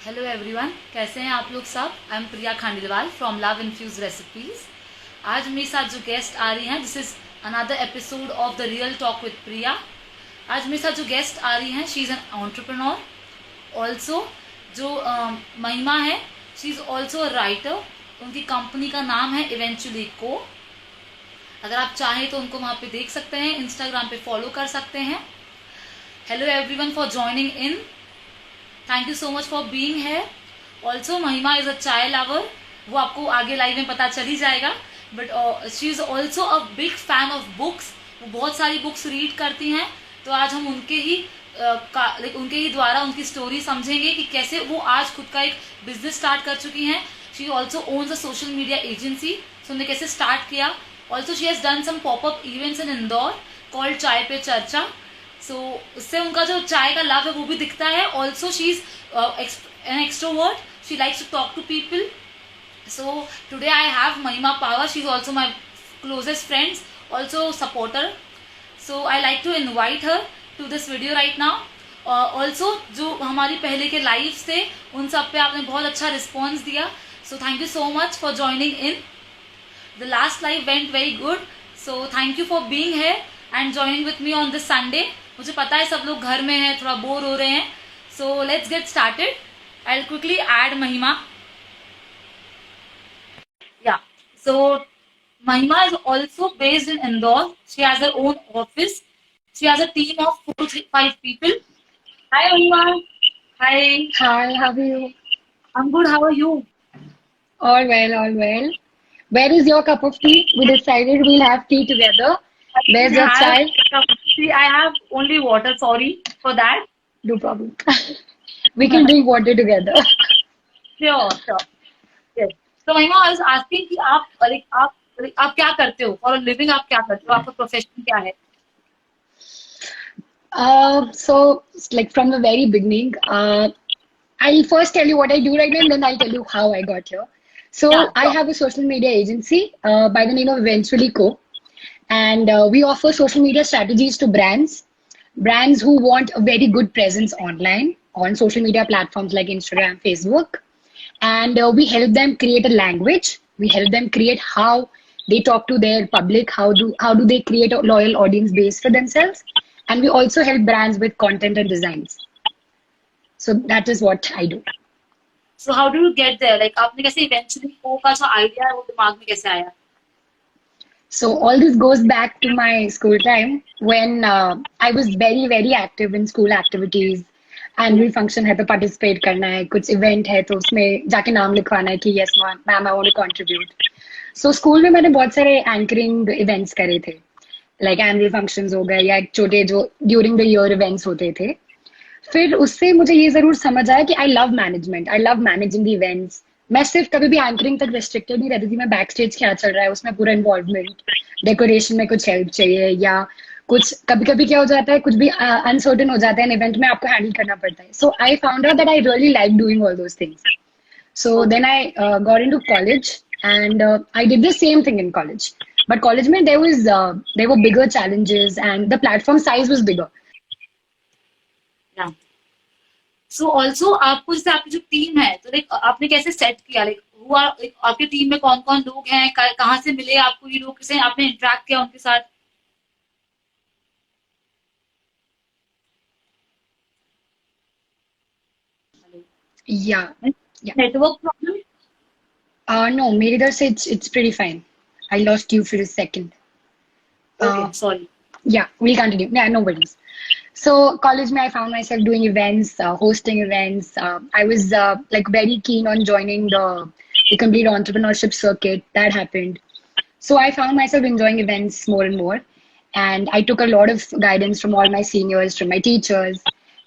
Hello everyone, कैसे हैं आप लोग सब। I am Priya Khandelwal from love infused recipes. आज मेरे साथ जो गेस्ट आ रही हैं, this is another episode of the real talk with Priya. आज मेरे साथ जो गेस्ट आ रही हैं, she is an entrepreneur also. जो महिमा है, she is also a writer. उनकी कंपनी का नाम है इवेंचुअली को। अगर आप चाहें तो उनको वहाँ पे देख सकते हैं, इंस्टाग्राम पे फॉलो कर सकते हैं। Hello everyone for joining in, thank you so much for being here. Also Mahima is a chai lover, वो आपको आगे लाइव में पता चल ही जाएगा। But she is also a big fan of books. वो बहुत सारी बुक्स रीड करती हैं। तो आज हम उनके ही उनके ही द्वारा उनकी स्टोरी समझेंगे कि कैसे वो आज खुद का एक बिजनेस स्टार्ट कर चुकी हैं। She also owns a social media agency. So उन्होंने कैसे स्टार्ट किया। Also she has done some popup events in Indore called Chai pe चर्चा। सो उससे उनका जो चाय का लव है वो भी दिखता है। Also she is an extrovert, she likes to talk to people. So today I have Mahima Pawar, she is also my closest friends, also supporter. So I like to invite her to this video right now. Also जो हमारी पहले के lives थे उन सब पे आपने बहुत अच्छा रिस्पॉन्स दिया। So thank you so much for joining in. The last live went very good. So thank you for being here and joining with me on this Sunday. मुझे पता है सब लोग घर में हैं, थोड़ा बोर हो रहे हैं। So let's get started. I will quickly add Mahima. Yeah सो महिमा is also based in Indore. She has her own office. She has a team of 4 to 5 people. Hi Mahima. Hi. Hi, how are you? I'm good. How are you? All well, all well. Where is your cup of tea? We decided we'll have tea together. I Where's didn't your have chai? See, I have only water. Sorry for that. No problem. We can drink water together. Sure, sure. Yes. तो महिमा, I was asking कि आप क्या करते हो for living. आप क्या करते हो, आपका प्रोफेशन क्या है। So, like from the very beginning, I'll first tell you what I do right now and then I'll tell you how I got here. या So, I sure. have a social media agency by the name of Eventually Co. And we offer social media strategies to brands who want a very good presence online on social media platforms like Instagram, Facebook. And we help them create a language. We help them create how they talk to their public, how do they create a loyal audience base for themselves. And we also help brands with content and designs. So that is what I do. So how do you get there, like आपने कैसे eventually को का जो idea है वो दिमाग में कैसे आया। So all this goes back to my school time when I was very, very active in school activities. Annual function है तो पार्टिसिपेट करना है, कुछ इवेंट है तो उसमें जाके नाम लिखवाना है कि yes ma'am I want to contribute. So school में मैंने बहुत सारे एंकरिंग इवेंट्स करे थे, लाइक एनुअल फंक्शंस हो गए या छोटे जो ड्यूरिंग द ईयर इवेंट्स होते थे। फिर उससे मुझे ये जरूर समझ आया कि I love management, I love managing the events. मैं सिर्फ कभी भी एंकरिंग तक रिस्ट्रिक्टेड नहीं रहती थी, मैं बैक स्टेज क्या चल रहा है उसमें पूरा इन्वॉल्वमेंट, डेकोरेशन में कुछ हेल्प चाहिए या कुछ कभी कभी क्या हो जाता है, कुछ भी अनसर्टेन हो जाता है इवेंट में, आपको हैंडल करना पड़ता है। So I found out that I really like doing all those things. So then I got into college and I did the same thing in college. But college में there were bigger challenges and the platform size was bigger. या so also आपको जैसे आपकी जो team है तो like आपने कैसे सेट किया, लाइक हुआ आपकी टीम में कौन कौन लोग हैं, कहाँ से मिले आपको ये लोग, कैसे आपने इंटरेक्ट किया उनके साथ। Yeah, yeah. Network problem. No, मेरी इधर से it's pretty fine. I lost you for a second. Okay sorry. Yeah, we'll continue. Yeah, no worries. So college में I found myself doing events, hosting events. I was like very keen on joining the complete entrepreneurship circuit. That happened. So I found myself enjoying events more and more. And I took a lot of guidance from all my seniors, from my teachers.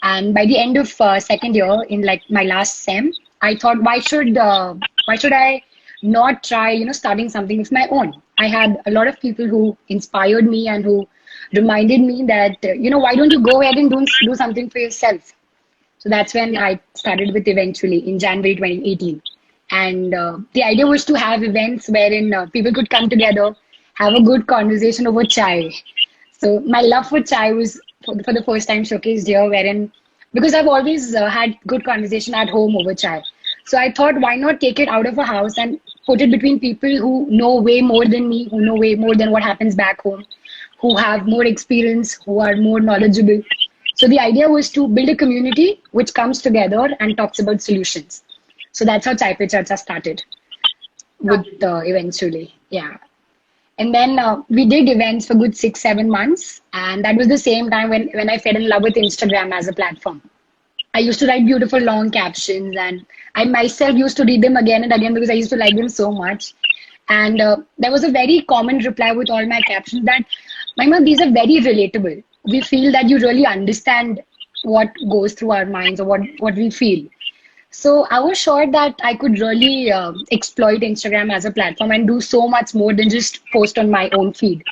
And by the end of second year, in like my last sem, I thought, why should I not try, starting something of my own? I had a lot of people who inspired me and who reminded me that, why don't you go ahead and do something for yourself? So that's when या I started with Eventually in January 2018. And the idea was to have events wherein people could come together, have a good conversation over chai. So my love for chai was for the first time showcased here, wherein because I've always had good conversation at home over chai. So I thought, why not take it out of a house and put it between people who know way more than me, who know way more than what happens back home, who have more experience, who are more knowledgeable. So the idea was to build a community which comes together and talks about solutions. So that's how Chai Pe Charcha started with eventually. Yeah. And then we did events for good 6, 7 months. And that was the same time when I fell in love with Instagram as a platform. I used to write beautiful long captions, and I myself used to read them again and again because I used to like them so much. And there was a very common reply with all my captions that, Mahima, these are very relatable. We feel that you really understand what goes through our minds or what we feel. So I was sure that I could really exploit Instagram as a platform and do so much more than just post on my own feed.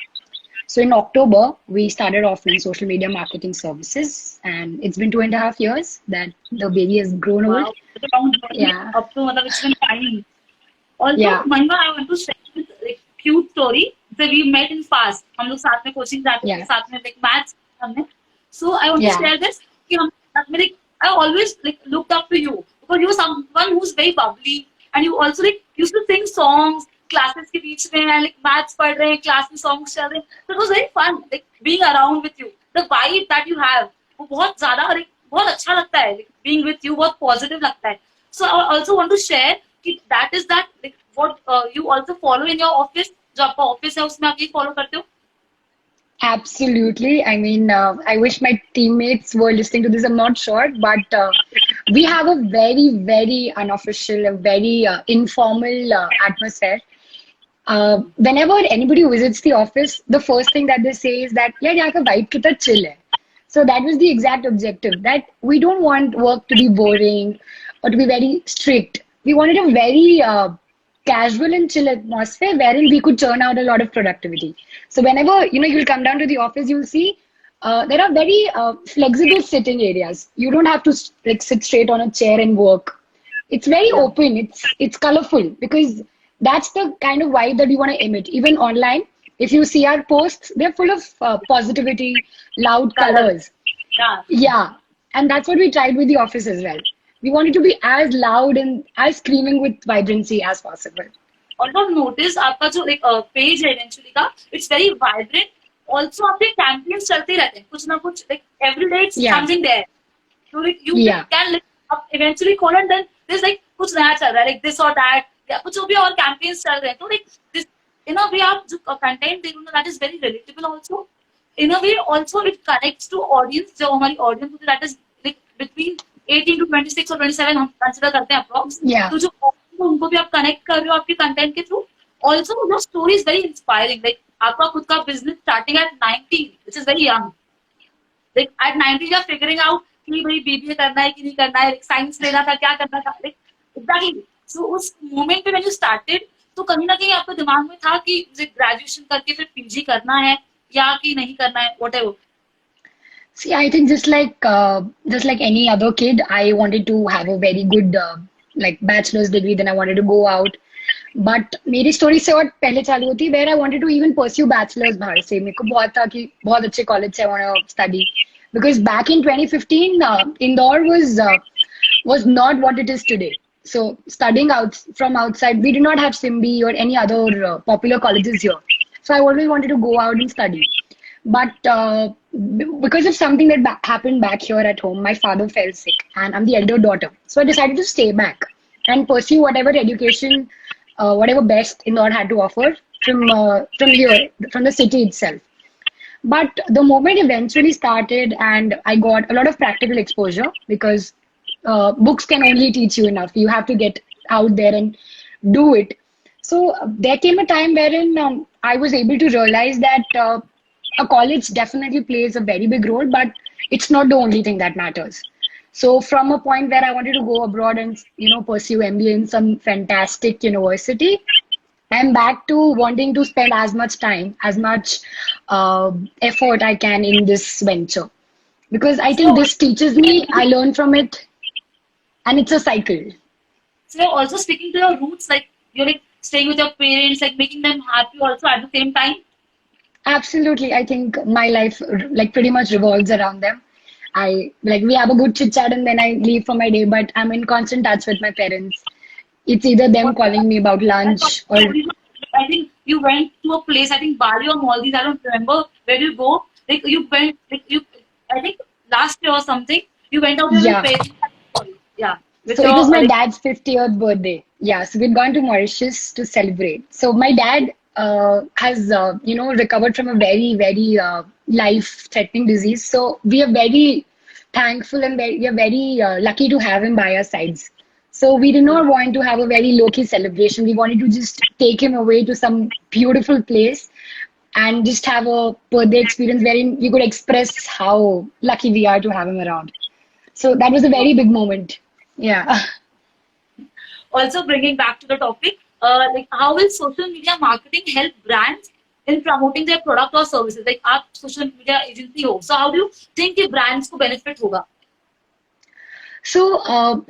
So in October, we started offering social media marketing services, and it's been 2.5 years that the baby has grown old. Wow, it's a long journey Yeah, up to मतलब it's been time. Also, yeah, Mahima, I want to share this like cute story. So we met in past. हम लोग साथ में coaching जाते थे, yeah, साथ में like maths हमने. So I want to yeah, share this कि हम साथ में like I always like looked up to you because you were someone who's very bubbly and you also like used to sing songs classes के बीच में and like maths पढ़ रहे हैं class में songs चल रहे हैं. So it was very fun like being around with you. The vibe that you have वो बहुत ज़्यादा like बहुत अच्छा लगता है like being with you बहुत positive लगता है. So I also want to share कि that is that like what you also follow in your office जो आपका ऑफिस है उसमें आप ये follow करते हो. absolutely. I mean, I wish my teammates were listening to this. I'm not sure, but we have a very, very unofficial, a very informal atmosphere. Whenever anybody visits the office, the first thing that they say is that, yeah, यहाँ का vibe कितना chill है. So that was the exact objective, that we don't want work to be boring or to be very strict. We wanted a very casual and chill atmosphere wherein we could churn out a lot of productivity. So whenever you'll come down to the office, you'll see there are very flexible sitting areas. You don't have to like sit straight on a chair and work. It's very open. It's colorful because that's the kind of vibe that we want to emit. Even online, if you see our posts, they're full of positivity, loud Color. colors. Yeah. Yeah, and that's what we tried with the office as well. We wanted to be as loud and as screaming with vibrancy as possible. Also I've noticed आपका जो like page है eventually का it's very vibrant. Also आपके campaigns चलते रहते हैं कुछ ना कुछ like every day it's Yeah, something there. So like you yeah, can like up eventually call and then there's like कुछ नया चल रहा है like this or that या कुछ भी और campaigns चल रहे हैं तो like this in a way आप जो content दे रहे हो that is very relatable also. In a way also it connects to audience जो हमारी audience होती है that is like between 18 to 26 or 27 हम consider करते हैं approx. yeah. तो जो audience है, उनको भी आप connect कर रहे हो आपके content के through. Also your story is very inspiring. Like आपका खुद का business starting at 19 which is very young. Like at 19 you're figuring out कि भाई BBA करना है कि नहीं करना है like science लेना था क्या करना था like exactly. So उस moment पे when you started तो कहीं ना कहीं आपके दिमाग में था कि मुझे graduation करके फिर PG करना है या कि नहीं करना है whatever. See, I think just like any other kid, I wanted to have a very good like bachelor's degree. Then I wanted to go out. But मेरी story से और पहले चालू होती where I wanted to even pursue bachelor's बाहर से. मेरे को बहुत था कि बहुत अच्छे college से I want to study because back in 2015, Indore was not what it is today. So studying out from outside, we did not have Simbi or any other popular colleges here. So I always wanted to go out and study. But because of something that happened back here at home, my father fell sick, and I'm the elder daughter. So I decided to stay back and pursue whatever education, whatever best Indore had to offer from here, from the city itself. But the moment eventually started, and I got a lot of practical exposure because books can only teach you enough. You have to get out there and do it. So there came a time wherein I was able to realize that a college definitely plays a very big role, but it's not the only thing that matters. So from a point where I wanted to go abroad and pursue MBA in some fantastic university, I'm back to wanting to spend as much time, as much effort I can in this venture. Because I think So this teaches me, I learn from it, and it's a cycle. so you're also sticking to your roots, like you're like staying with your parents, like making them happy also at the same time. Absolutely. I think my life like pretty much revolves around them. we have a good chit chat and then I leave for my day, but I'm in constant touch with my parents. It's either them Also, calling me about I thought lunch or I think you went to a place, I think Bali or Maldives, I don't remember where you go. Like you went, like you, I think last year or something, you went out there with yeah. parents. Yeah, with So it your was my like, dad's 50th birthday. Yeah, so we'd gone to Mauritius to celebrate. So my dad has, recovered from a very, very life-threatening disease. So we are very thankful and we are very lucky to have him by our sides. So we did yeah, not want to have a very low-key celebration. We wanted to just take him away to some beautiful place and just have a birthday experience wherein we could express how lucky we are to have him around. So that was a yeah. very big moment. Yeah. Also bringing back to the topic, like how will social media marketing help brands in promoting their product or services? Like आप social media agency हो, so how do you think कि brands को benefit होगा? So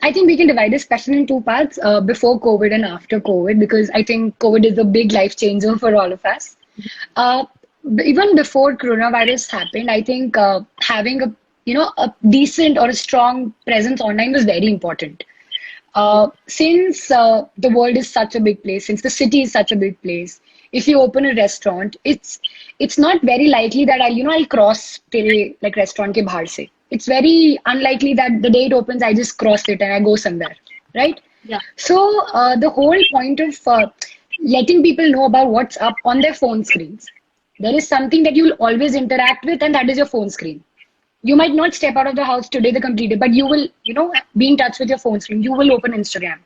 I think we can divide this question in two parts, before COVID and after COVID, because I think COVID is a big life changer for all of us. Uh, Even before coronavirus happened, I think having a decent or a strong presence online was very important. Yeah, Since the world is such a big place, since the city is such a big place, if you open a restaurant, it's not very likely that I'll cross तेरे like restaurant के बाहर से. It's very unlikely that the day it opens, I just cross it and I go somewhere, right? yeah, So the whole point of letting people know about what's up on their phone screens, there is something that you'll always interact with, and that is your phone screen. You might not step out of the house today the complete day, but you will, be in touch with your phone screen. You will open Instagram.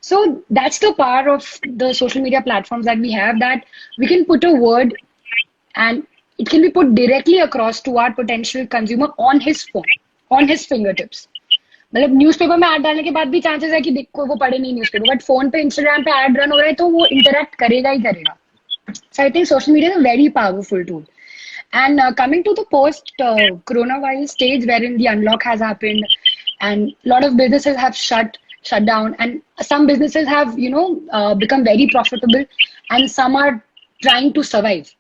So that's the power of the social media platforms that we have, that we can put a word and it can be put directly across to our potential consumer on his phone, on his fingertips. मतलब newspaper में add डालने के बाद भी chances है कि देखो वो पढ़े नहीं न्यूज़पेपर, बट फोन पे इंस्टाग्राम पे ऐड रन हो रहा है तो वो इंटरेक्ट करेगा ही करेगा. So I think social media is a very powerful tool. And coming to the post coronavirus stage wherein the unlock has happened and a lot of businesses have shut down, and some businesses have become very profitable and some are trying to survive.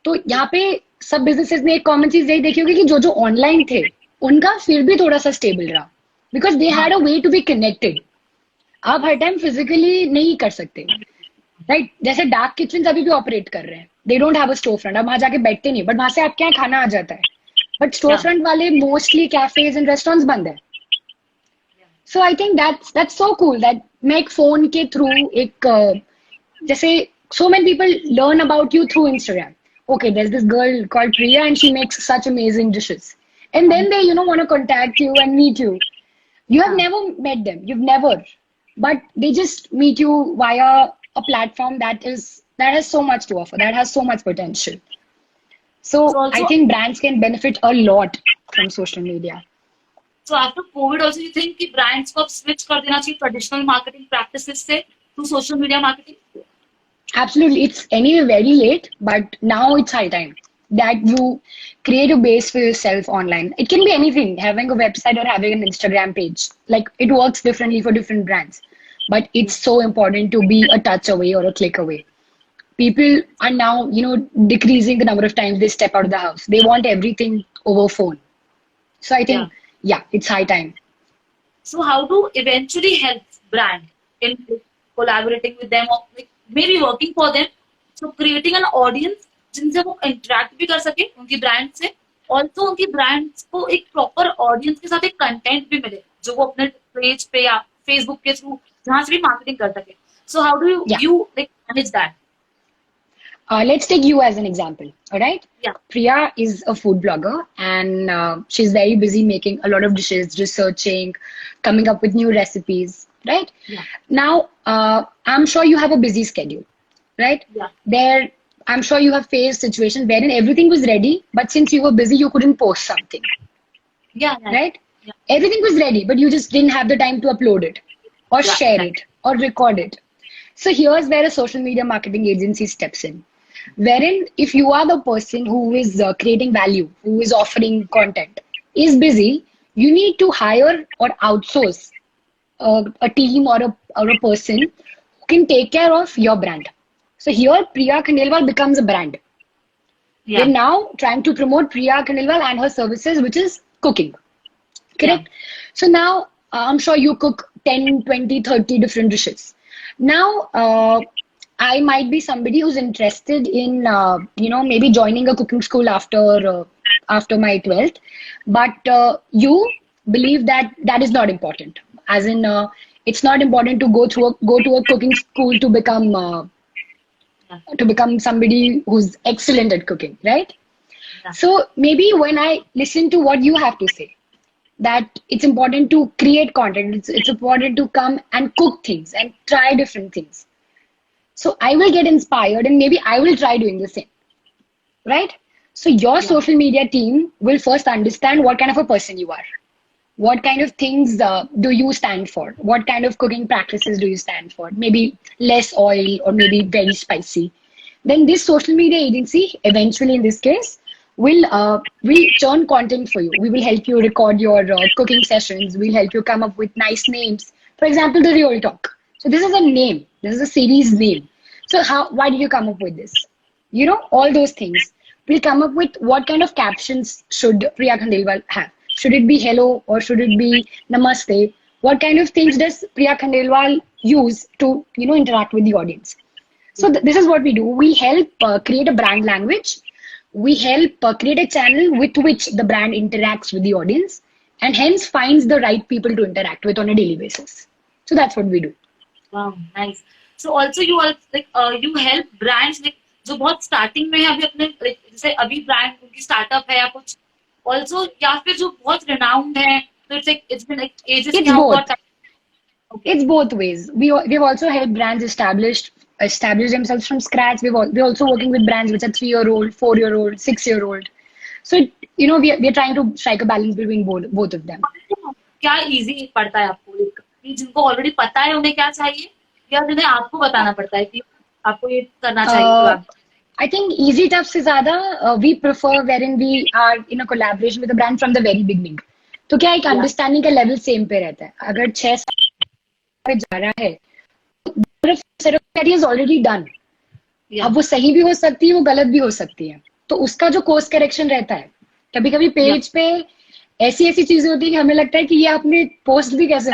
तो यहाँ पे सब businesses ने एक common चीज यही देखी होगी कि जो जो ऑनलाइन थे उनका फिर भी थोड़ा सा स्टेबल रहा, because they had a way to be connected. आप हर टाइम फिजिकली नहीं कर सकते, राइट? जैसे डार्क किचन अभी भी ऑपरेट कर रहे हैं, they don't have a store front, अब वहां जाके बैठते नहीं, बट वहां से आपके यहाँ खाना आ जाता है. बट स्टोर yeah, फ्रंट वाले मोस्टली कैफेज एंड रेस्टोरेंट्स बंद है. yeah, so I think that's so cool that मैं एक फोन के थ्रू एक जैसे so many people learn about you through Instagram. Okay, there's this girl called Priya and she makes such amazing dishes. And then they, want to contact you and meet you. You have yeah. never met them. You've never. But they just meet you via a platform that has so much to offer, that has so much potential. So So I also, think brands can benefit a lot from social media. so after COVID also you think कि brands को अब switch कर देना चाहिए traditional marketing practices से to social media marketing? Absolutely. It's anyway very late, but now it's high time that you create a base for yourself online. It can be anything, having a website or having an Instagram page. Like it works differently for different brands, but it's so important to be a touch away or a click away. People are now, decreasing the number of times they step out of the house. They want everything over phone. So I Yeah. think, yeah, it's high time. So how to eventually help brand in like, collaborating with them or like, maybe working for them? So creating an audience जिनसे वो interact भी कर सके उनकी brand से, also उनकी brands को एक proper audience के साथ एक content भी मिले जो वो अपने page पे या Facebook के through जहाँ से भी marketing कर सके. So how do you Yeah. you like manage that? Let's take you as an example. All right. Yeah, Priya is a food blogger and she's very busy making a lot of dishes, researching, coming up with new recipes. Right. yeah, Now, I'm sure you have a busy schedule. Right. yeah, There, I'm sure you have faced situations wherein everything was ready, but since you were busy, you couldn't post something. yeah, yeah, Right. yeah, Everything was ready, but you just didn't have the time to upload it or yeah, share right. it or record it. So here's where a social media marketing agency steps in. Wherein, if you are the person who is creating value, who is offering content, is busy, you need to hire or outsource a team or a person who can take care of your brand. So here, Priya Khandelwal becomes a brand. We're Yeah, now trying to promote Priya Khandelwal and her services, which is cooking. Yeah. Correct? So now I'm sure you cook 10, 20, 30 different dishes. Now, I might be somebody who's interested in, maybe joining a cooking school after my 12th, but you believe that that is not important. As in, it's not important to go to a cooking school Yeah. to become somebody who's excellent at cooking, right? Yeah. So maybe when I listen to what you have to say, that it's important to create content, it's important to come and cook things and try different things. So I will get inspired and maybe I will try doing the same, right? So your Yeah. social media team will first understand what kind of a person you are. What kind of things do you stand for? What kind of cooking practices do you stand for? Maybe less oil or maybe very spicy. Then this social media agency, eventually in this case, will churn content for you. We will help you record your cooking sessions. We'll help you come up with nice names. For example, the Real Talk. So this is a name. This is a series name. So why did you come up with this? All those things. We'll come up with what kind of captions should Priya Khandelwal have. Should it be hello or should it be namaste? What kind of things does Priya Khandelwal use to, interact with the audience? So this is what we do. We help create a brand language. We help create a channel with which the brand interacts with the audience and hence finds the right people to interact with on a daily basis. So that's what we do. Wow, nice. So also you are like you help brands like जो बहुत starting में है अभी अपने like, जैसे अभी brand उनकी startup है या कुछ also या फिर जो बहुत renowned है तो it's been like ages It's क्या हुआ both. time. Okay. It's both ways. We've also helped brands establish themselves from scratch. We're also working with brands which are 3-year-old, 4-year-old, 6-year-old. So we're trying to strike a balance between both of them. क्या easy पड़ता है आपको like, कि जिनको already पता है उन्हें क्या चाहिए या जिन्हें आपको बताना पड़ता है कि आपको ये करना चाहिए तो Uh, आप I think easy tough से ज़्यादा we prefer wherein we are in a collaboration with the brand from the very beginning. तो क्या एक या अंडरस्टैंडिंग का लेवल सेम पे रहता है. अगर 6 साल पे जा रहा है, सिर्फ इज ऑलरेडी डन. या अब वो सही भी हो सकती है, वो गलत भी हो सकती है. तो उसका जो कोर्स करेक्शन रहता है, कभी कभी या पेज पे ऐसी ऐसी चीजें होती है कि हमें लगता है कि ये आपने पोस्ट भी कैसे.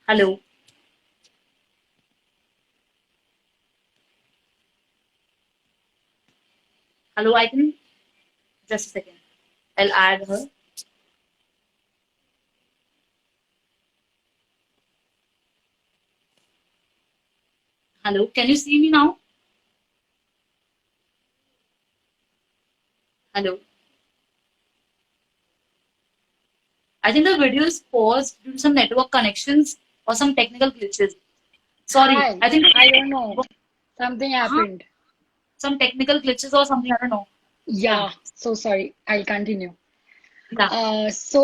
Hello hello I can just second I'll add her. Hello, can you see me now? Hello. I think the video is paused due to some network connections or some technical glitches. Sorry, Hi, I think I don't know, something huh? happened. Some technical glitches or something. I don't know. Yeah, Yeah, so sorry, I'll continue. yeah, so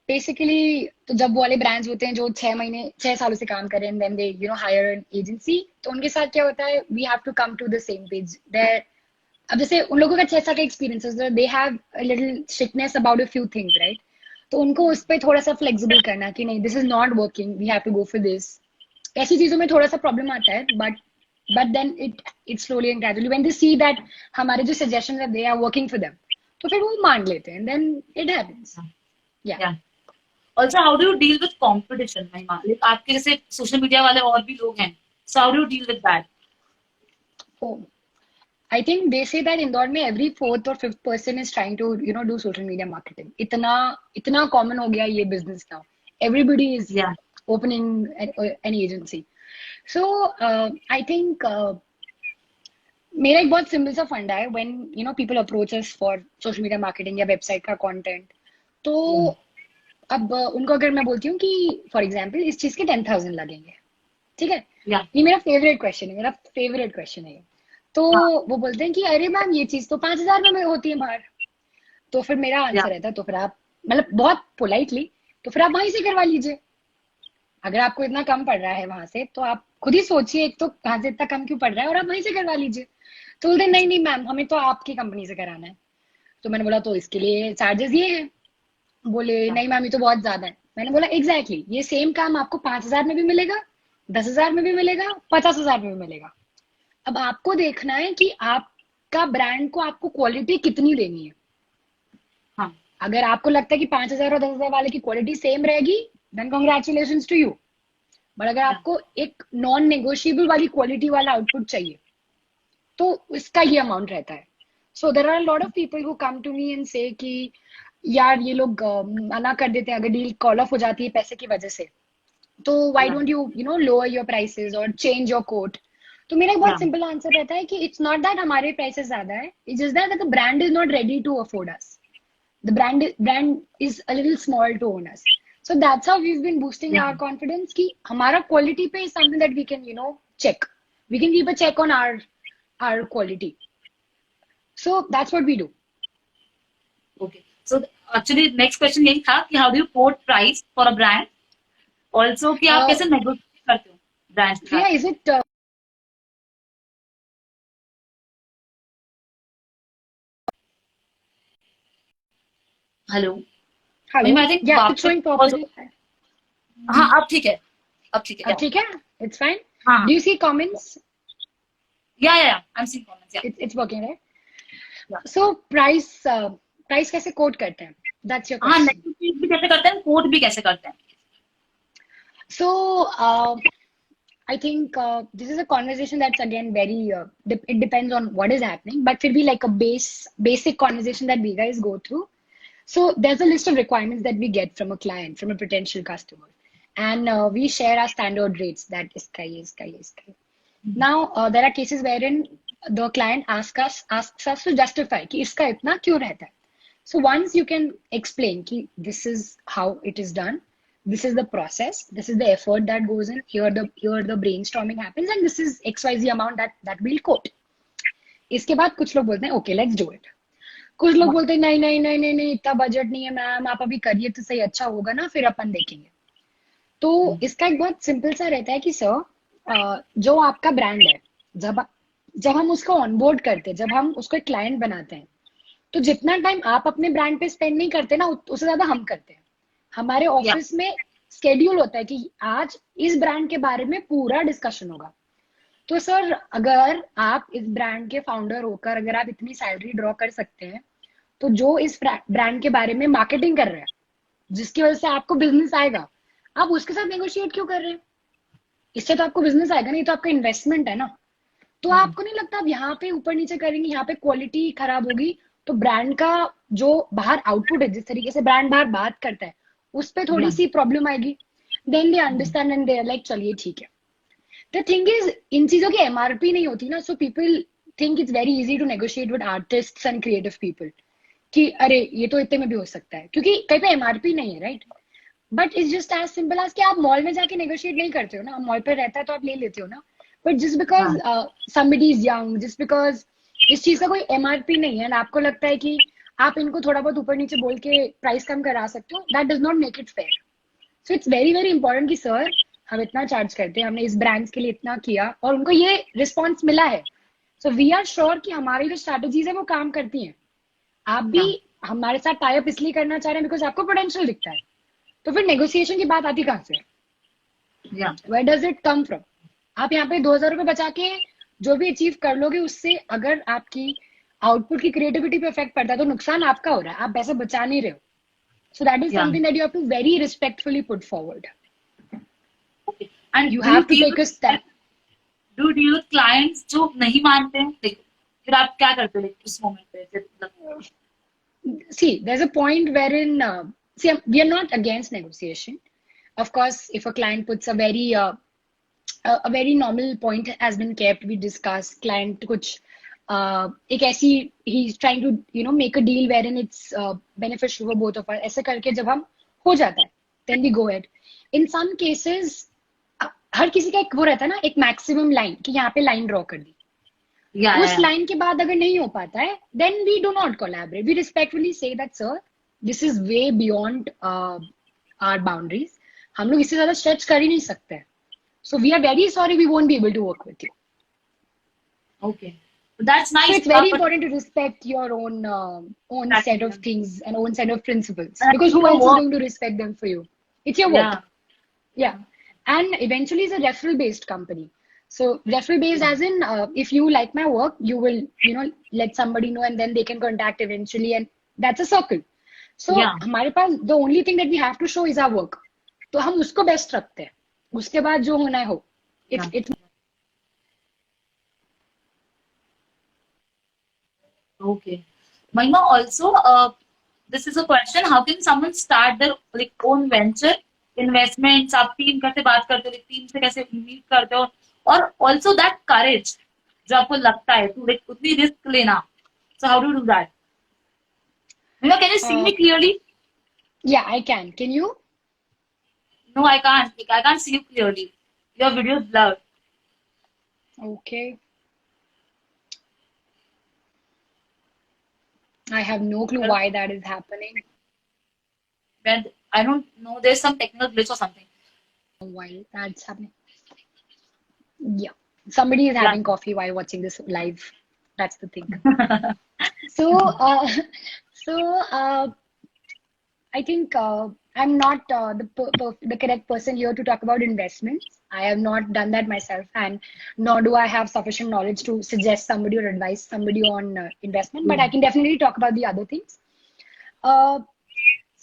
basically तो जब वो वाले brands होते हैं जो 6 सालों से काम कर रहे हैं then they hire an agency, तो उनके साथ क्या होता है, we have to come to the same page there. अब जैसे उन लोगों का 6 साल का एक्सपीरियंस है, they have a little strictness about a few things, right? तो उनको उस पे थोड़ा सा फ्लेक्सिबल करना कि नहीं, this is not working, we have to go for this. ऐसी चीजों में थोड़ा सा प्रॉब्लम आता है, but then it slowly and gradually when they see that हमारे जो सजेशंस है they are working for them, तो फिर वो मान लेते हैं, देन इट हैपेंस। या या also how do you deal with competition महिमा? लाइक आपके जैसे सोशल मीडिया वाले और भी लोग हैं, सो how do you deal with that? I think they say that Indore में every fourth or fifth person is trying to do social media marketing. इतना common हो गया ये business now. Everybody is या opening an agency. So I think मेरा एक बहुत simple सा फंडा है, when people approach us for social media marketing या वेबसाइट का कंटेंट, तो अब उनको अगर मैं बोलती हूँ कि फॉर एग्जांपल इस चीज के 10,000 लगेंगे, ठीक है, या ये मेरा फेवरेट क्वेश्चन है, मेरा फेवरेट क्वेश्चन है ये। तो वो बोलते हैं कि अरे मैम ये चीज तो 5,000 में होती है बाहर। तो फिर मेरा या आंसर रहता है, तो फिर आप मतलब बहुत पोलाइटली, तो फिर आप वहीं से करवा लीजिए। अगर आपको इतना कम पड़ रहा है वहां से, तो आप खुद ही सोचिए, एक तो कहाँ से इतना कम क्यों पड़ रहा है, और आप वहीं से करवा लीजिए। तो बोलते हैं नहीं नहीं मैम, हमें तो आपकी कंपनी से कराना है। तो मैंने बोला तो इसके लिए चार्जेस ये है। बोले नहीं मैम ये तो बहुत ज्यादा है। मैंने बोला एग्जैक्टली, ये सेम काम आपको 5,000 में भी मिलेगा, 10,000 में भी मिलेगा, 50,000 में भी मिलेगा। अब आपको देखना है कि आपका ब्रांड को आपको क्वालिटी कितनी देनी है। हाँ अगर आपको लगता है कि 5,000 और 10,000 वाले की क्वालिटी सेम रहेगी, then congratulation to you. But अगर या आपको एक नॉन नेगोशिएबल वाली क्वालिटी वाला आउटपुट चाहिए, तो इसका ये अमाउंट रहता है। So there are lot of people who come to me and say कि यार ये लोग मना कर देते हैं अगर डील कॉल ऑफ हो जाती है पैसे की वजह से, तो व्हाई या don't you lower your prices और चेंज योर कोट। तो मेरा एक बहुत या सिंपल आंसर रहता है कि इट्स नॉट दैट हमारे प्राइसेस ज्यादा है, it's just that the brand is not ready to afford us, the brand is a little small to own us. So that's how we've been boosting या our confidence कि हमारा quality पे is something that we can check, we can keep a check on our quality. So that's what we do. Okay so actually next question यही था कि how do you quote price for a brand, also कि आप कैसे negotiate करते हो brand के Priya, साथ? is it hello hello? महिमा, आई थिंक Yeah, it's आपसे showing properly. हाँ अब ठीक है, अब ठीक है अब ठीक है, it's fine. हाँ Do you see comments? या आई एम सीइंग कमेंट्स या It's working, right? या So price कैसे quote करते हैं? That's your हाँ question. नेगोशिएट भी कैसे करते हैं, कोट भी कैसे करते हैं? So I think this is a conversation that's again very it depends on what is happening, but it will be like a basic conversation that we guys go through. So there's a list of requirements that we get from a client, from a potential customer, and we share our standard rates that iska ye, iska ye, iska ye. Now there are cases wherein the client asks us to justify कि इसका इतना क्यों रहता है. So once you can explain कि this is how it is done, this is the process, this is the effort that goes in, here the brainstorming happens, and this is XYZ amount that we'll quote. इसके बाद कुछ लोग बोलते हैं okay let's do it. कुछ लोग बोलते हैं नहीं नहीं नहीं नहीं नहीं इतना बजट नहीं है मैम, आप अभी करिए तो सही, अच्छा होगा ना फिर अपन देखेंगे. तो इसका एक बहुत सिंपल सा रहता है कि सर जो आपका ब्रांड है, जब हम उसको ऑनबोर्ड करते हैं, जब हम उसको एक क्लाइंट बनाते हैं, तो जितना टाइम आप अपने ब्रांड पे स्पेंड नहीं करते ना, उससे ज्यादा हम करते हैं. हमारे या ऑफिस में स्केड्यूल होता है कि आज इस ब्रांड के बारे में पूरा डिस्कशन होगा. तो सर अगर आप इस ब्रांड के फाउंडर होकर अगर आप इतनी सैलरी ड्रॉ कर सकते हैं, तो जो इस ब्रांड के बारे में मार्केटिंग कर रहे हैं, जिसकी वजह से आपको बिजनेस आएगा, आप उसके साथ नेगोशिएट क्यों कर रहे हैं? इससे तो आपको बिजनेस आएगा नहीं, तो आपका इन्वेस्टमेंट है ना. तो आपको नहीं लगता आप यहाँ पे ऊपर नीचे करेंगे, यहाँ पे क्वालिटी खराब होगी, तो ब्रांड का जो बाहर आउटपुट है, जिस तरीके से ब्रांड बाहर बात करता है, उस पर थोड़ी सी प्रॉब्लम आएगी. Then they understand and they are like चलिए ठीक है. द थिंग इज इन चीजों की एमआरपी नहीं होती ना, so people think it's very easy to negotiate with artist and creative people कि अरे ये तो इतने में भी हो सकता है, क्योंकि कहीं पे एमआरपी नहीं है, right. But it's just as simple as कि आप मॉल में जाके नेगोशिएट नहीं करते हो ना, मॉल पे रहता है तो आप ले लेते हो ना. But just because somebody is young, just because इस चीज का कोई एमआरपी नहीं है, आपको लगता है कि आप इनको थोड़ा बहुत ऊपर नीचे बोल के प्राइस कम करा सकते हो, that does not make it fair. So it's very very important कि सर हम इतना चार्ज करते हैं, हमने इस ब्रांड्स के लिए इतना किया और उनको ये रिस्पॉन्स मिला है. सो वी आर श्योर कि हमारी जो स्ट्रैटेजीज है वो काम करती हैं. आप भी हमारे साथ टाइप इसलिए करना चाह रहे हैं बिकॉज आपको पोटेंशियल दिखता है, तो फिर नेगोशिएशन की बात आती कहाँ से? या where does it come from? आप यहाँ पे 2,000 रुपये बचा के जो भी अचीव कर लोगे, उससे अगर आपकी आउटपुट की क्रिएटिविटी पे इफेक्ट पड़ता है तो नुकसान आपका हो रहा है, आप पैसे बचा नहीं रहे हो. So that is या something that you have to very respectfully put forward. Okay. And You have to take a step. Do you deal with clients जो नहीं मानते हैं, फिर आप क्या करते हो उस मोमेंट पे? See, there's a point wherein, see, we are not against negotiation. Of course, if a client puts a very normal point has been kept, we discuss client कुछ एक ऐसी he's trying to make a deal wherein it's beneficial for both of us. ऐसे करके जब हम हो जाता है, then we go ahead. In some cases, हर किसी का एक वो रहता है ना, एक मैक्सिमम लाइन कि यहाँ पे लाइन ड्रॉ कर दी. उस लाइन के बाद अगर नहीं हो पाता है, then we do not collaborate. We respectfully say that, sir, this is way beyond our boundaries. हम लोग इससे ज्यादा स्ट्रेच कर ही नहीं सकते. So we are very sorry, we won't be able to work with you. Okay, that's nice. So it's very important to respect your own set of things and own set of principles, because who else is going to respect them for you? It's your work. Yeah. And eventually it's a referral based company. So referral based as in, if you like my work, you will let somebody know and then they can contact eventually, and that's a circle. So हमारे पास the only thing that we have to show is our work. तो हम उसको best रखते हैं, उसके बाद जो होना है हो. It's Okay. Mahima, also, this is a question. How can someone start their own venture? Investments, आप टीम कैसे बात करते हो, टीम से कैसे मीट करते हो, और also that courage जो आपको लगता है to उतनी रिस्क लेना. So how do you do that? Mahima, can you see me clearly? Yeah, I can. Can you? No, I can't. I can't see you clearly. Your video is blurred. Okay. I have no clue why that is happening. But I don't know. There's some technical glitch or something. Why that's happening? Yeah, somebody is having coffee while watching this live. That's the thing. So, I think I'm not the correct person here to talk about investments. I have not done that myself, and nor do I have sufficient knowledge to suggest somebody or advise somebody on investment. But I can definitely talk about the other things.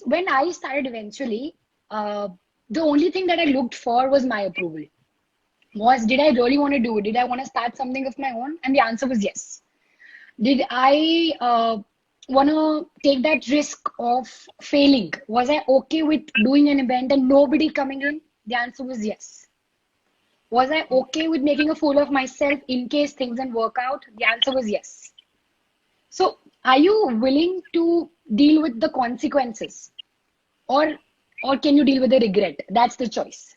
When I started eventually, the only thing that I looked for was my approval. Did I really want to do it? Did I want to start something of my own? And the answer was yes. Did I want to take that risk of failing? Was I okay with doing an event and nobody coming in? The answer was yes. Was I okay with making a fool of myself in case things didn't work out? The answer was yes. So, are you willing to deal with the consequences, or can you deal with the regret? That's the choice.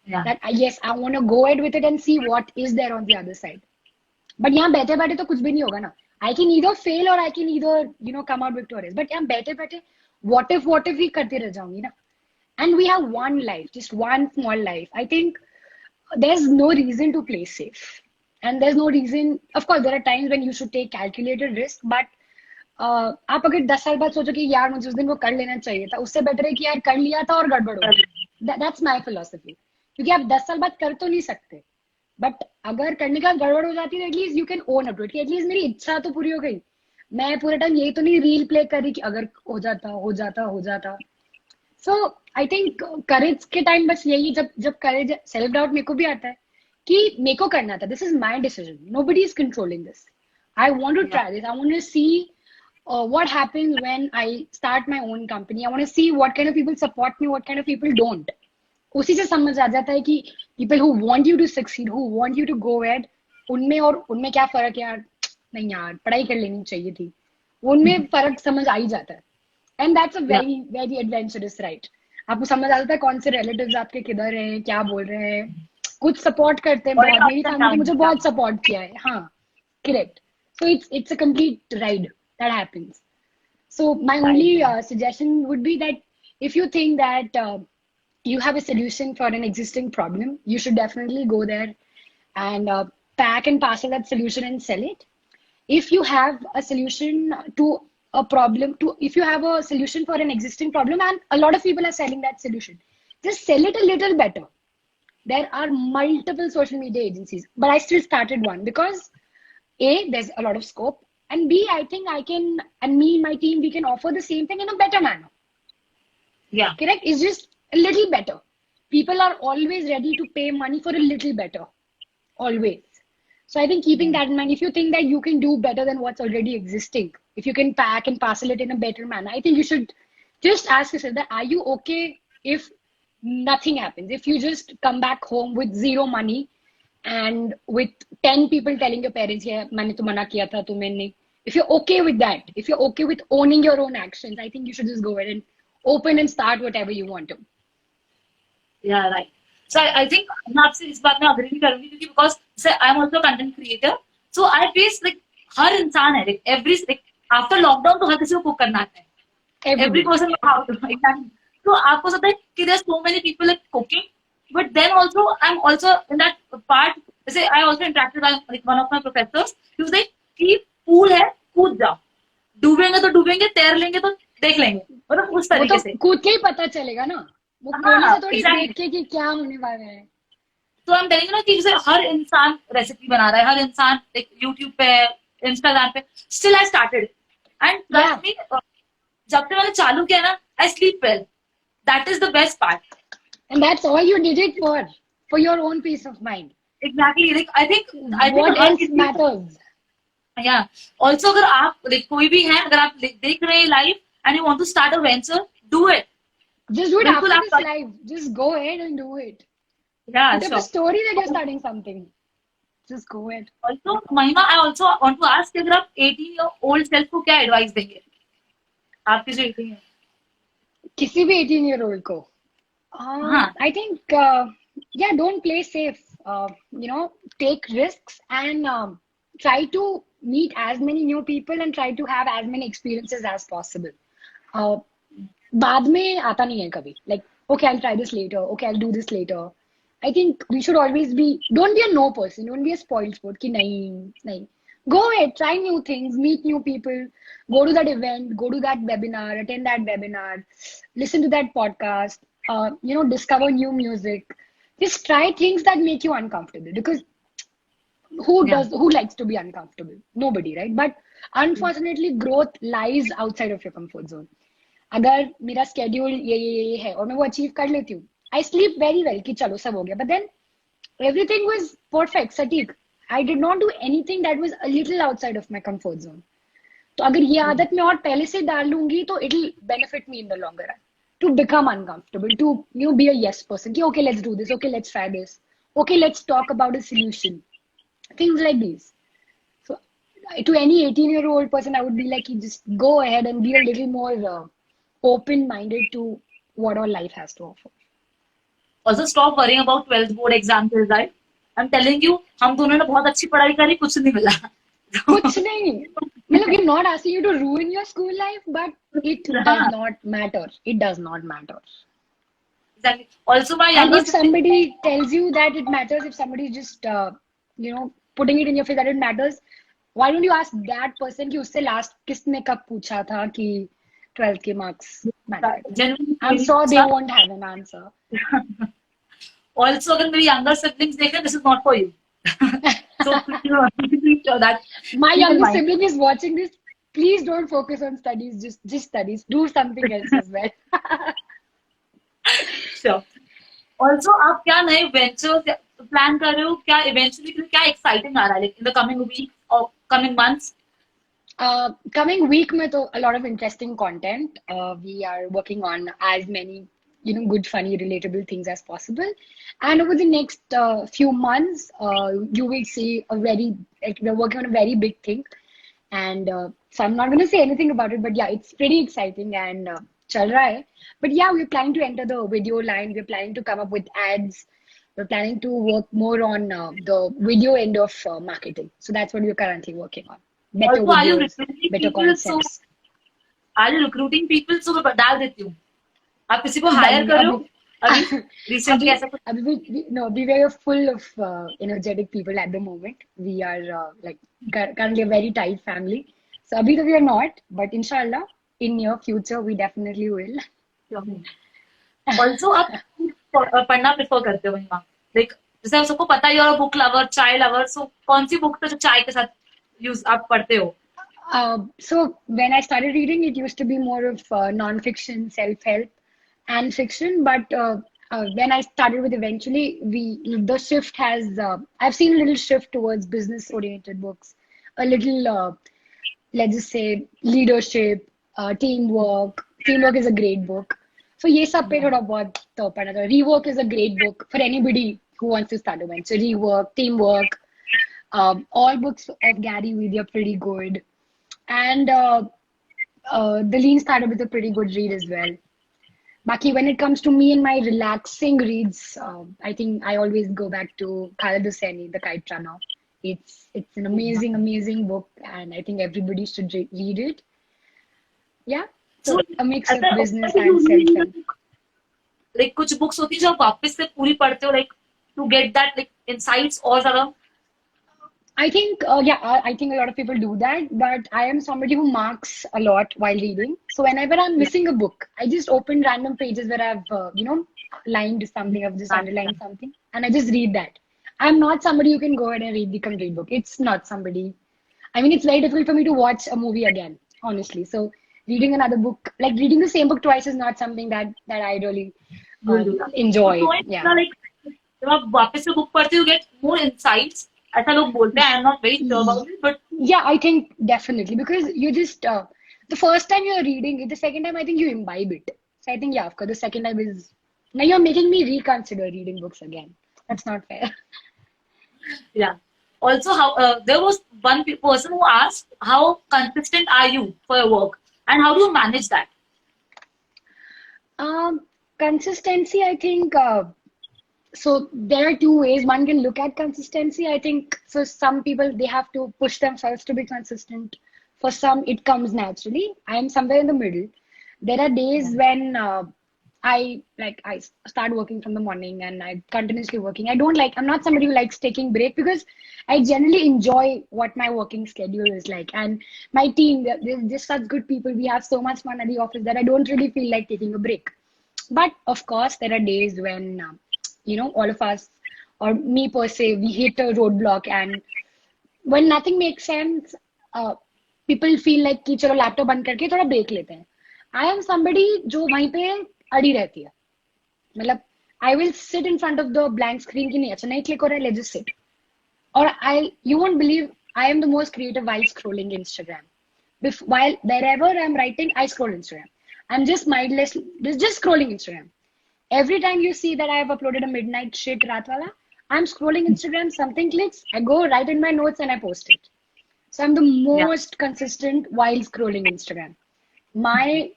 Yeah. That yes, I want to go ahead with it and see what is there on the other side. But यहाँ बैठे बैठे तो कुछ भी नहीं होगा ना. I can either fail or I can either come out victorious. But यहाँ बैठे बैठे what if ही करती रह जाऊंगी ना. And we have one life, just one small life. I think there's no reason to play safe. And there's no reason, of course, there are times when you should take calculated risk, but आप अगर 10 साल बाद सोचो कि यार मुझे उस दिन वो कर लेना चाहिए था, उससे बेटर है कि यार कर लिया था और गड़बड़ हो गई. That's my philosophy. क्योंकि आप 10 साल बाद कर तो नहीं सकते, बट अगर करने का गड़बड़ हो जाती है, at least you can own up to it कि एटलीस्ट मेरी इच्छा तो पूरी हो गई. मैं पूरे टाइम यही तो नहीं रील प्ले कर रही कि अगर हो जाता. सो आई थिंक करेज के टाइम बस यही, जब करेज, सेल्फ डाउट मेरे को भी आता है कि मेरे को करना था. This is my decision, nobody is controlling this. I want to try this. I want to see what happens when I start my own company. I want to see what kind of people support me, what kind of people don't. उसी से समझ आ जाता है कि people who want you to succeed, who want you to go ahead, उनमें और उनमें क्या फर्क है. यार नहीं यार, पढ़ाई कर लेनी चाहिए थी, उनमें फर्क समझ आ ही जाता है. And that's a very very adventurous right. आपको समझ आ जाता है कौन से रिलेटिव्स आपके किधर हैं, क्या बोल रहे हैं. कुछ सपोर्ट करते हैं बहुत. मेरी फैमिली ने मुझे बहुत सपोर्ट किया है. हाँ, correct. So it's a complete ride that happens. So my only suggestion would be that if you think that you have a solution for an existing problem, you should definitely go there and pack and parcel that solution and sell it. If you have a solution to a problem to, if you have a solution for an existing problem and a lot of people are selling that solution, just sell it a little better. There are multiple social media agencies, but I still started one because A, there's a lot of scope, and B, I think I can, and me and my team, we can offer the same thing in a better manner. Yeah. Correct? It's just a little better. People are always ready to pay money for a little better. Always. So I think keeping that in mind, if you think that you can do better than what's already existing, if you can pack and parcel it in a better manner, I think you should just ask yourself that, are you okay if nothing happens? If you just come back home with zero money and with 10 people telling your parents, yeah, मैंने तो मना किया था, तुम्हें नहीं. If you're okay with that, if you're okay with owning your own actions, I think you should just go ahead and open and start whatever you want to. Yeah, right. So I think मैं आपसे इस बात में agree नहीं करूँगी क्योंकि because say I'm also a content creator, so I face like हर इंसान है, like every like after lockdown तो हर किसी को cook करना आता है. Every Everybody. person knows how to exactly. So आपको पता है कि there's so many people like cooking, but then also I'm also in that part. जैसे I also interacted with like one of my professors. He was like कि pool है, कूद जाओ. डूबेंगे तो डूबेंगे, तैर लेंगे तो देख लेंगे. मतलब उस वो तरीके तो से. कूद के ही पता चलेगा ना, वो कोने हाँ, से थोड़ी exactly. देख के कि क्या होने वाला है. तो हम टेलिंग ना कि जैसे हर इंसान रेसिपी बना रहा है, हर इंसान like यूट्यूब पे, इंस्टाग्राम पे, still I started and trust me, जब से मैंने चालू किया ना, I sleep well. That is the best part. And that's all you did it for your own peace of mind. Exactly like I think What her else किसी matters? या also अगर आप like, कोई भी है, अगर आप like, देख रहे हैं life and you want to start a venture, do it. Just do it बिल्कुल after आप this live. Just go ahead and do it. या Put up a sure. story that you're starting something. Just go ahead. Also Mahima, I also want to ask अगर आप 18 year old self को क्या advice देंगे, आपके जो 18 है. किसी भी 18-year-old को. हाँ. I think, yeah, don't play safe. Take risks and try to meet as many new people and try to have as many experiences as possible. बाद में आता नहीं है कभी. Like, okay, I'll try this later. Okay, I'll do this later. I think we should always be, don't be a no person. Don't be a spoiled sport. कि नहीं. Go ahead, try new things, meet new people, go to that event, go to that webinar, attend that webinar, listen to that podcast, discover new music. Just try things that make you uncomfortable because who likes to be uncomfortable? Nobody, right? But unfortunately, growth lies outside of your comfort zone. अगर मेरा schedule ये है और मैं वो achieve कर लेती हूँ, I sleep very well कि चलो सब हो गया. But then everything was perfect, सटीक. I did not do anything that was a little outside of my comfort zone. तो अगर ये आदत मैं और पहले से डाल लूंगी तो it'll benefit me in the longer run. To become uncomfortable, to be a yes person. कि okay, let's do this. Okay, let's try this. Okay, let's talk about a solution. Things like these. So to any 18-year-old person, I would be like, just go ahead and be a little more open-minded to what all life has to offer. Also stop worrying about 12th board exam result. I'm telling you, हम दोनों ने बहुत अच्छी पढ़ाई करी, कुछ नहीं मिला. कुछ नहीं. मतलब we're not asking you to ruin your school life, but it does not matter. It does not matter. Exactly. Also, my And younger if somebody tells you that it matters, if somebody is just putting it in your face that it matters, why don't you ask that person कि उससे last किसने कब पूछा था कि 12th के marks matter? I'm sure they won't have an answer. Also, अगर मेरी younger siblings देख रहे हैं, this is not for you. So please sure that my younger sibling is watching this. Please don't focus on studies. Just studies. Do something else as well. Sure. Also, आप क्या नए ventures plan कर रहे हो? क्या eventually क्या exciting आ रहा है like in the coming week or coming months? Coming week में तो a lot of interesting content. We are working on as many good, funny, relatable things as possible. And over the next few months, you will see we're working on a very big thing. And so I'm not going to say anything about it, but yeah, it's pretty exciting and chal raha hai. But yeah, we're planning to enter the video line. We're planning to come up with ads. We're planning to work more on the video end of marketing. So that's what we're currently working on. Better Also, are you videos, recruiting better people? concepts. Are you recruiting people? So मैं डाल देती हूँ. आप किसी को higher कर रहे हो अभी रिसेंटली ऐसा कुछ? We were full of energetic people at the moment. We are like currently a very tight family. So abhi to we are not, but inshallah, in near future we definitely will. Also आप पढ़ना prefer करते हो महिमा? Like जैसे आप सबको पता है you're a बुक लवर, चाय लवर, सो कौन सी बुक तो जो चाय के साथ यूज आप पढ़ते हो? So when I started reading, it used to be more of non-fiction, self-help, and fiction. But when I started with eventually, the shift has I've seen a little shift towards business-oriented books, a little let's just say leadership, teamwork. Teamwork is a great book. So ये सब पे थोड़ा बहुत तो पढ़ा था. Rework is a great book for anybody who wants to start a venture. Rework, teamwork. All books of Gary Vee are pretty good. And the Lean started with a pretty good read as well. Baki, when it comes to me and my relaxing reads, I think I always go back to Khaled Hosseini, The Kite Runner. It's an amazing, amazing book, and I think everybody should read it. Yeah, so a mix of business and self-help. Like कुछ books होती है जो आप वापस से पूरी पढ़ते हो, like to get that like insights और ज्यादा? I think, I think a lot of people do that, but I am somebody who marks a lot while reading. So whenever I'm missing a book, I just open random pages where I've, lined something, I've just underlined something, and I just read that. I'm not somebody who can go ahead and read the complete book. It's not somebody. I mean, it's very difficult for me to watch a movie again, honestly. So reading another book, like reading the same book twice, is not something that I really enjoy. Yeah. Like जब आप वापस से book पढ़ते हो get more insights, ऐसा लोग बोलते हैं. I am not very sure about it, but yeah, I think definitely, because you just the first time you're reading it, the second time I think you imbibe it. So I think, yeah, of course, the second time is now you're making me reconsider reading books again. That's not fair. yeah. Also, how there was one person who asked, how consistent are you for your work, and how do you manage that? Consistency, I think. So there are two ways one can look at consistency. I think for some people, they have to push themselves to be consistent. For some, it comes naturally. I am somewhere in the middle. There are days when I start working from the morning and I'm continuously working. I'm not somebody who likes taking break, because I generally enjoy what my working schedule is like. And my team, they're just such good people. We have so much fun at the office that I don't really feel like taking a break. But of course, there are days when all of us, or me per se, we hit a roadblock, and when nothing makes sense, people feel like कि चलो laptop बंद करके थोड़ा break लेते हैं. I am somebody जो वहीं पे अड़ी रहती है. मतलब I will sit in front of the blank screen कि नहीं अच्छा नहीं click हो रहा है, let's just sit. Or you won't believe, I am the most creative while scrolling Instagram. While wherever I'm writing, I scroll Instagram. I'm just mindless, just scrolling Instagram. Every time you see that I have uploaded a midnight shit Ratwala, I'm scrolling Instagram, something clicks, I go write in my notes and I post it. So I'm the most consistent while scrolling Instagram. My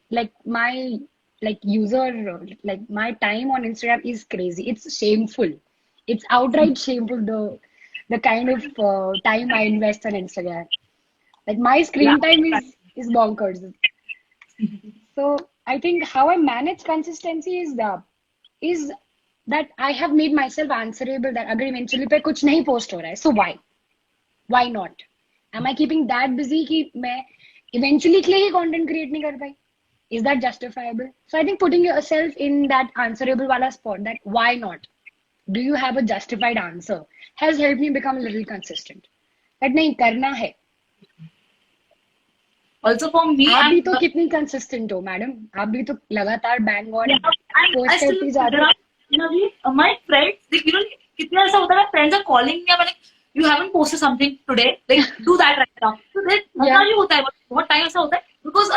user, like my time on Instagram is crazy. It's shameful. It's outright shameful, the kind of time I invest on Instagram. Like my screen time is bonkers. So I think how I manage consistency is that I have made myself answerable that अगर eventually पे कुछ नहीं post हो रहा है, so why not? Am I keeping that busy कि मैं eventually के लिए ही content create नहीं कर पाई? Is that justifiable? So I think putting yourself in that answerable wala spot, that why not? Do you have a justified answer? Has helped me become a little consistent. That नहीं करना है. Also for me, आप भी तो कितनी consistent हो, madam? आप भी तो लगातार bang on post करती जाती हो. My friends, कितने ऐसा होता है, friends are calling me, like, you haven't posted something today, like do that right now. So that नहीं होता है, बहुत time ऐसा होता है, because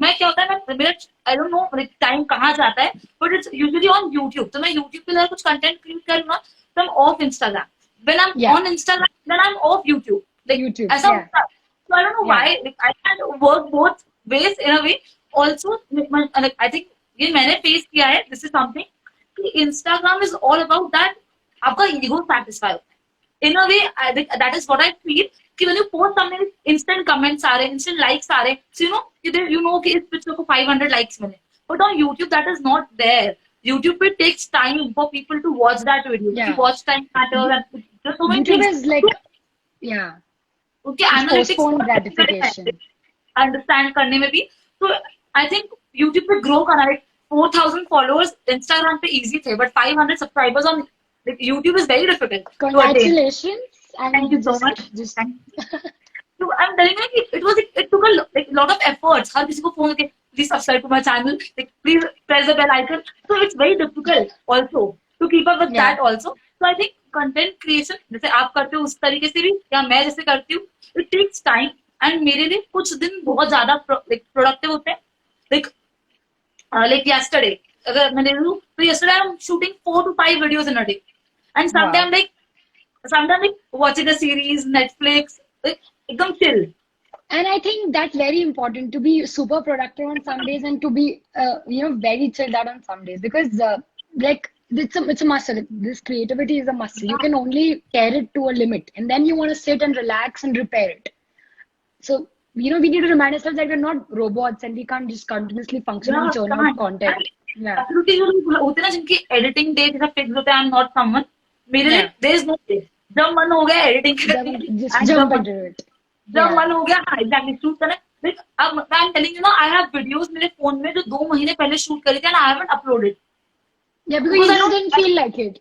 मैं क्या होता है, मेरा I don't know like time कहाँ जाता है, but it's usually on YouTube. तो मैं YouTube पे अगर कुछ content create करूँ ना, तो I'm off Instagram. When I'm on Instagram, then I'm off YouTube. Like YouTube, ऐसा होता है. So I don't know why, like I can work both ways in a way. Also, like I think ये मैंने face किया है. This is something. Instagram is all about that. आपका ego satisfy होता है. In a way, I think that is what I feel. कि when you post something, instant comments आ रहे, instant likes आ रहे. So you know कि इस picture को 500 likes मिले. But on YouTube, that is not there. YouTube it takes time for people to watch that video. Yeah. Watch time matters, and there's so many YouTube things. is like, yeah. Okay, analytics postpone gratification. Understand करने में भी. तो I think YouTube पे grow करना, like 4,000 followers Instagram पे easy थे, but 500 subscribers on YouTube is very difficult to attain. Congratulations, thank you and so मच. just So I'm telling you, it took a like lot of efforts. हर किसी को phone करके please subscribe to my channel, like please press the bell icon. So it's very difficult also to keep up with yeah. that also. So I think content creation जैसे आप करते हो उस तरीके से भी, या मैं जैसे करती हूँ, it takes time. And मेरे लिए कुछ दिन बहुत ज्यादा प्रोडक्टिव होते हैं. like like yesterday, अगर मैं देखूँ तो yesterday I'm shooting 4 to 5 videos in a day, and Wow. sometimes like watching a series, Netflix, like एकदम chill. And I think that's very important to be super productive on some days and to be, very chilled out on some days because, like, it's a muscle. This creativity is a muscle. You can only tear it to a limit, and then you want to sit and relax and repair it. So, we need to remind ourselves that we're not robots and we can't just continuously function and churn out content. Yeah. Absolutely, जो होते हैं ना जिनकी editing day जैसा fix होता है, I am not someone. मेरे लिए Yeah. There is no day. जब मन हो गया एडिटिंग करनी, Just and jump into it. जब Yeah. मन हो गया हाँ एग्जैक्टली शूट करना. लाइक अब आई एम टेलिंग यू ना, आई हैव वीडियोस मेरे फोन में जो 2 महीने पहले शूट करी थी, and I haven't uploaded Yeah, because because you I just don't. didn't feel like it.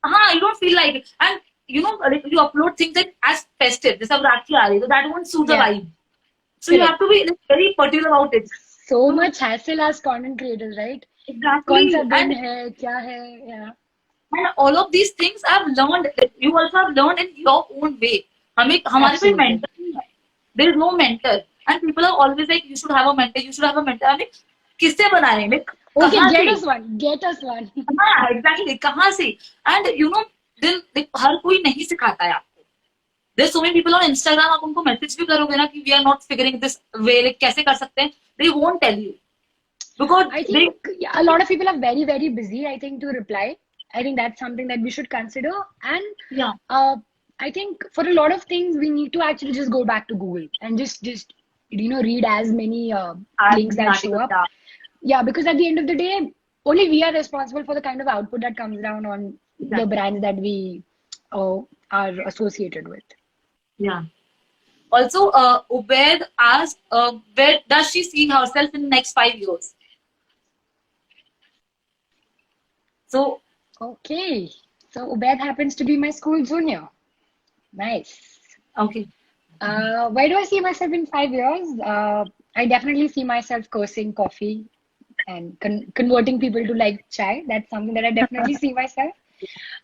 हाँ, you don't feel like it. And like you upload things like as festive, जैसे अब राखी आ रही है, so that won't suit the Yeah. vibe. So you have to be like, very particular about it. So much hassle as content creators, right? Exactly. कौन सा दिन And है, क्या है, yeah. all of these things I've learned. Like, you also have learned in your own way. हमें हमारे कोई Absolutely. mentor नहीं है. There is no mentor. And people are always like, you should have a mentor. You should have a mentor. I mean, किससे बनाए? Like Okay, कहाँ get से? us one. Get us one. हाँ, exactly. कहाँ से? And then like, हर कोई नहीं सिखाता है आपको. There's so many people on Instagram, आप उनको मैसेज भी करोगे ना कि we are not figuring this way, like कैसे कर सकते हैं, they won't tell you because I think a lot of people are very, very busy, I think, to reply. I think that's something that we should consider. And yeah, I think for a lot of things, we need to actually just go back to Google and just read as many links that show up. Yeah, because at the end of the day, only we are responsible for the kind of output that comes down on the brands that we are associated with. Yeah. Also, Ubaid asked, where does she see herself in the next 5 years? So, Okay. So Ubaid happens to be my school junior. Nice. okay. Where do I see myself in 5 years? I definitely see myself cursing coffee and converting people to like chai. That's something that I definitely see myself.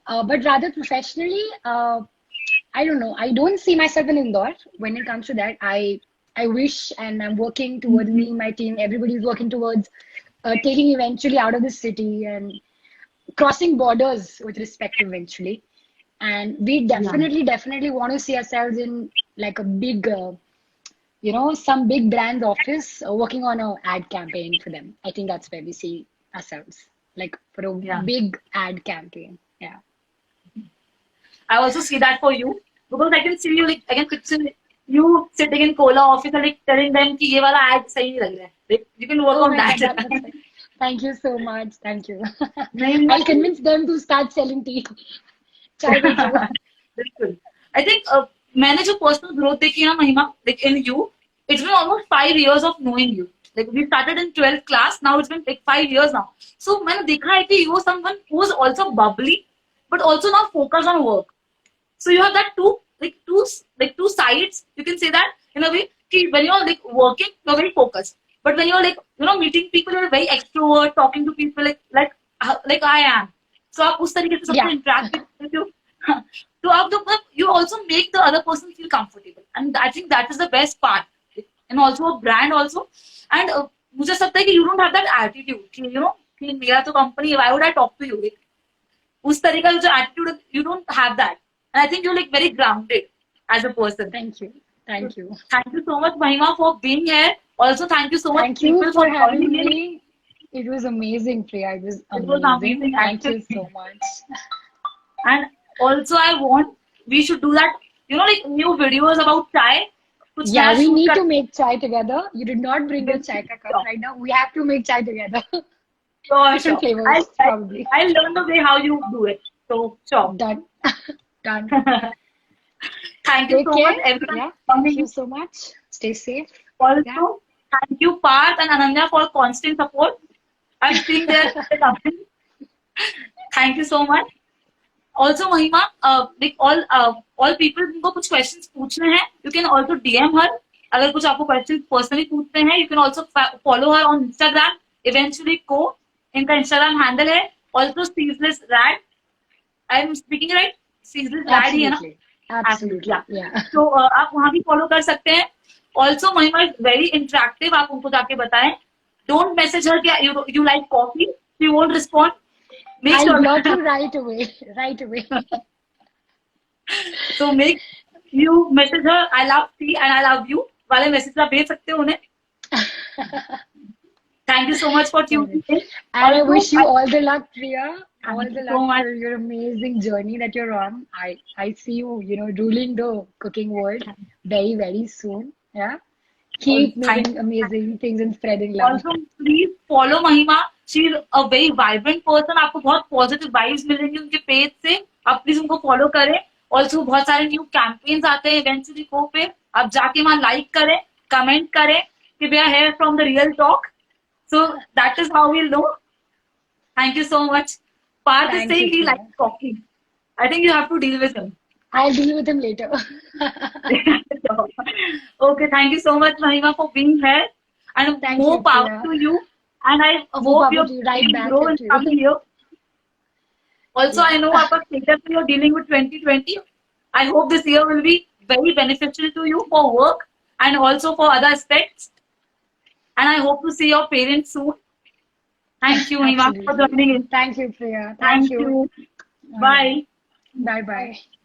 But rather professionally, I don't know. I don't see myself in Indore. When it comes to that, I wish, and I'm working towards, me, my team, everybody's working towards taking eventually out of the city and crossing borders with respect eventually. And we definitely want to see ourselves in like a big, some big brand's office working on an ad campaign for them. I think that's where we see ourselves, like for a big ad campaign. Yeah. I also see that for you because I can see you, like I can picture you sitting in Cola office and like telling them कि ये वाला ad सही नहीं लग रहा है. Like, you can work on my that. God, thank you so much. Thank you. नहीं, I'll convince them to start selling tea. Chai with you. बिल्कुल. I think मैंने जो personal growth देखी है ना महिमा, like in you, it's been almost 5 years of knowing you. Like we started in 12th class, now it's been like 5 years now. So मैंने देखा है कि you are someone who is also bubbly, but also now focused on work. So you have that two sides. You can say that in a way. कि when you're like working, you're very focused. But when you're like meeting people, you're very extrovert, talking to people like I am. So आप उस तरीके से सबसे interact with you. तो आप तो you also make the other person feel comfortable, and I think that is the best part. And also a brand also. And मुझे लगता है कि you don't have that attitude कि कि मेरा तो company, why would I talk to you? Like, उस तरीका जो attitude, you don't have that. And I think you're like very grounded as a person. Thank you. Thank you. Thank you so much, Mahima, for being here. Also, thank you so much, Thank you people, for having joining in. me. It was amazing, Priya. It was amazing, Thank you actually. so much. And also, we should do that, like new videos about chai. कुछ Yeah, नया we shoot need कर- to make chai together. You did not bring your chai ka cup right now. We have to make chai together. Sure, Different sure. flavors, probably. I'll learn the way how you do it. So, sure. Done. Done. Thank you Take so care. much, everyone. Yeah. for Thank coming. you so much. Stay safe. Also, thank you, Parth and Ananya, for constant support. I'm seeing their company. Thank you so much. Also, Mahima, like all people जिनको कुछ questions पूछने हैं, you can also DM her. अगर कुछ आपको questions personally पूछते हैं, you can also follow her on Instagram. Eventually, इनका Instagram handle है. Also, Ceaseless Rad. I'm speaking right? Ceaseless Rad ही है ना? Absolutely. Yeah. तो आप वहाँ भी follow कर सकते हैं. Also, Mahima is very interactive. आप उनको जाके बताएं. Don't message her कि you like coffee. She won't respond. Make I'll sure. block you right away. Right away. So make you message her I love tea and I love you वाले message आप भेज सकते हो उन्हें. Thank you so much for tuning in. And I wish you all the luck, Priya. All the so luck much. for your amazing journey that you're on. I see you, ruling the cooking world very, very soon. Yeah. Keep making amazing things and spreading love. Also, please follow Mahima. She's a very vibrant person. आपको बहुत positive vibes मिलेंगी उनके page से. आप please उनको follow करें. Also, बहुत सारे न्यू कैंपेन्स आते हैं इवेंचुअली को पे. आप जाके वहाँ लाइक करें, कमेंट करें कि we are here from the real talk. So that is how we'll know. Thank you so much. Parth is saying he likes coffee. I think you have to deal with him. I'll deal with him later. Okay, thank you so much, Mahima, for being here. And more power to you. And I hope you grow in coming year. Also, I know about status you're dealing with 2020. I hope this year will be very beneficial to you for work and also for other aspects. And I hope to see your parents soon. Thank you, Mahima, for joining in. Thank you, Priya. Thank you. Bye. Bye-bye.